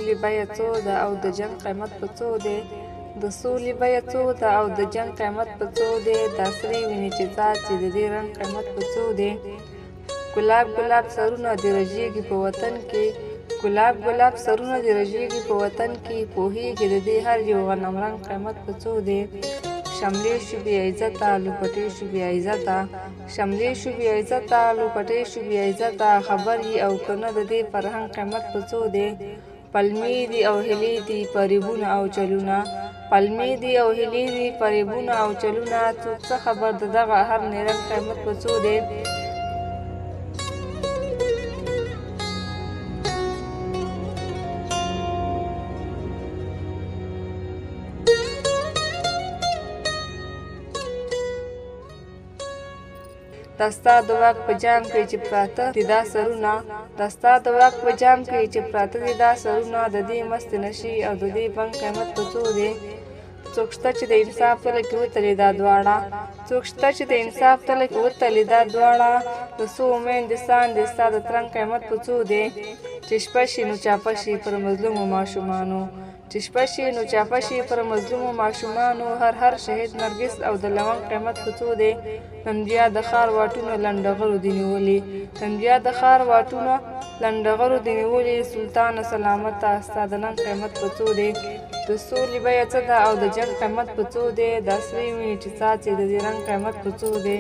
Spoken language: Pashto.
سولې بیه څو ده او د جنګ قیمت په څو دی؟ د سولې بیه څو ده او د جنګ قیمت په څو دی؟ دا سرې وینې چې څاڅي د دې رنګ قیمت په څو دی؟ ګلاب ګلاب سرونه دې رژېږي په وطن کې، ګلاب ګلاب سرونه دې رژېږي په وطن کې، پوهېږي د دې هر یو غنم رنګ قیمت په څو دی؟ شملې شو بې عزته لوپټې شو بې عزته، شملې شو بې عزته لوپټې شو بې عزته، خبر یې او که نه د دې فرهنګ قیمت په څو دی؟ پلمې دي او هیلې دي فریبونه او چلونه، پلمې دي او هیلې دي فریبونه او چلونه، څوک څه خبر د دغه هر نیرنګ قیمت په څو دی؟ دا ستا د واک په جام کې چې پراته دي دا سرونه، دا ستا د واک په جام کې چې پراته دي دا سرونه، د دې مست نشي او د دې بنګ قیمت په څو دی؟ څوک شته چې د انصاف تله کې وتلي دا دواړه، څوک شته چې د انصاف تله کې وتلي دا دواړه، د څو میندې ساندې ستا د ترنګ قیمت په څو دی؟ چې شپه شي نو چاپه شي پر مظلومو ماشومانو، چې شپه شي نو چاپه شي پر مظلومو ماشومانو، هر شهید نرګس او د لونګ قیمت په څو دی؟ نن بیا د ښار واټونه لنډغرو دي نیولي، نن بیا د ښار واټونه لنډغرو دي نیولي، سلطانه سلامته ستا د ننګ قیمت په څو دی؟ د سولې بیه څه ده او د جنګ قیمت په څو دی؟ دا سرې وینې چې څاڅي د دې رنګ قیمت په څو دی؟